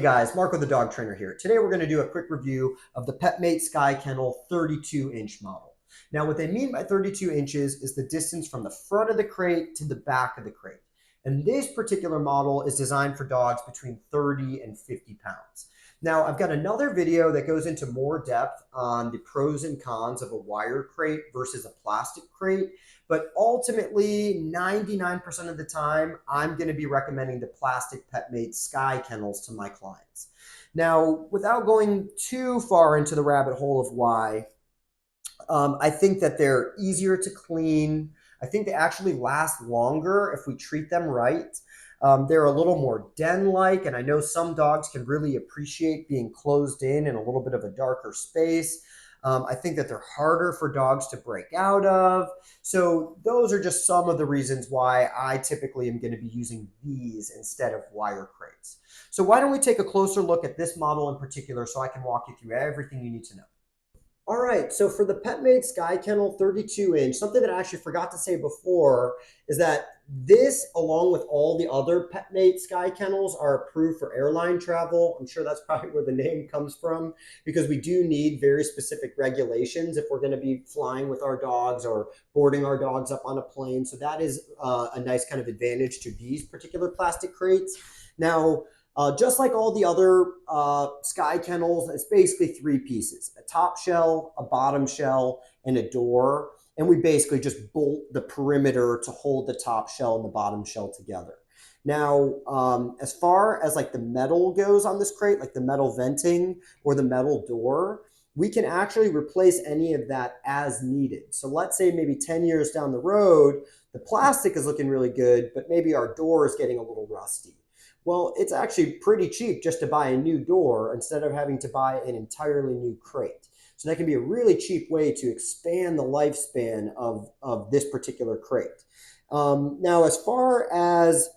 guys, Marco the dog trainer here. Today we're going to do a quick review of the Petmate Sky Kennel 32-inch model. Now what they mean by 32 inches is the distance from the front of the crate to the back of the crate. And this particular model is designed for dogs between 30 and 50 pounds. Now I've got another video that goes into more depth on the pros and cons of a wire crate versus a plastic crate. But ultimately, 99% of the time, I'm going to be recommending the plastic Petmate Sky Kennels to my clients. Now, without going too far into the rabbit hole of why, I think that they're easier to clean. I think they actually last longer if we treat them right. They're a little more den-like, and I know some dogs can really appreciate being closed in a little bit of a darker space. I think that they're harder for dogs to break out of. So those are just some of the reasons why I typically am going to be using these instead of wire crates. So why don't we take a closer look at this model in particular so I can walk you through everything you need to know. All right, so for the Petmate Sky Kennel 32-inch, something that I actually forgot to say before is that this, along with all the other Petmate Sky Kennels, are approved for airline travel. I'm sure that's probably where the name comes from, because we do need very specific regulations if we're going to be flying with our dogs or boarding our dogs up on a plane. So that is a nice kind of advantage to these particular plastic crates. Now, just like all the other Sky Kennels, it's basically three pieces: a top shell, a bottom shell, and a door. And we basically just bolt the perimeter to hold the top shell and the bottom shell together. Now, as far as like the metal goes on this crate, like the metal venting or the metal door, we can actually replace any of that as needed. So let's say maybe 10 years down the road, the plastic is looking really good, but maybe our door is getting a little rusty. Well, it's actually pretty cheap just to buy a new door instead of having to buy an entirely new crate. So that can be a really cheap way to expand the lifespan of this particular crate. Now, as far as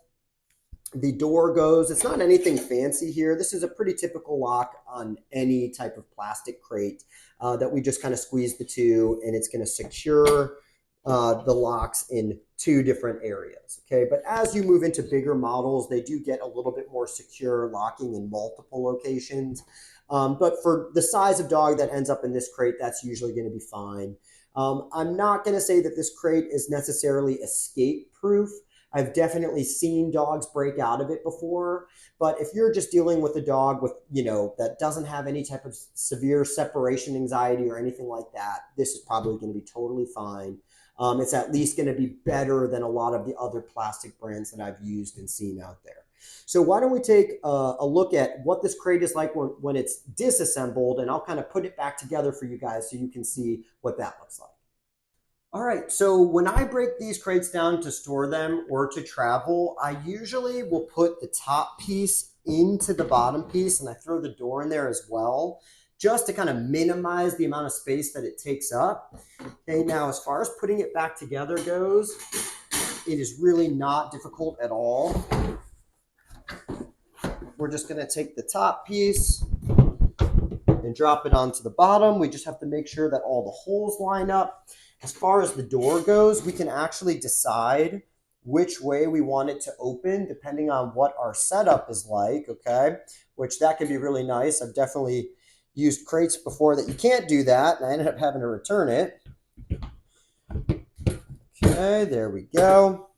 the door goes, it's not anything fancy here. This is a pretty typical lock on any type of plastic crate that we just kind of squeeze the two, and it's going to secure the locks in two different areas. Okay, but as you move into bigger models, they do get a little bit more secure, locking in multiple locations. But for the size of dog that ends up in this crate, that's usually going to be fine. I'm not going to say that this crate is necessarily escape proof. I've definitely seen dogs break out of it before, but if you're just dealing with a dog with, that doesn't have any type of severe separation anxiety or anything like that, this is probably going to be totally fine. It's at least going to be better than a lot of the other plastic brands that I've used and seen out there. So why don't we take a look at what this crate is like when it's disassembled, and I'll kind of put it back together for you guys so you can see what that looks like. All right, so when I break these crates down to store them or to travel, I usually will put the top piece into the bottom piece, and I throw the door in there as well, just to kind of minimize the amount of space that it takes up. Okay, now as far as putting it back together goes, it is really not difficult at all. We're just going to take the top piece and drop it onto the bottom. We just have to make sure that all the holes line up. As far as the door goes, we can actually decide which way we want it to open depending on what our setup is like, okay? Which that can be really nice. I've definitely used crates before that you can't do that, and I ended up having to return it. Okay, there we go.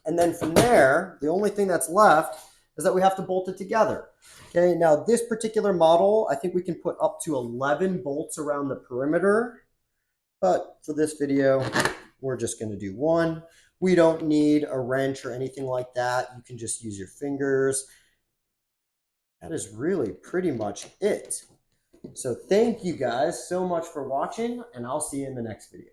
And then from there, the only thing that's left is that we have to bolt it together. Okay, now this particular model, I think we can put up to 11 bolts around the perimeter. But for this video, we're just going to do one. We don't need a wrench or anything like that. You can just use your fingers. That is really pretty much it. So thank you guys so much for watching, and I'll see you in the next video.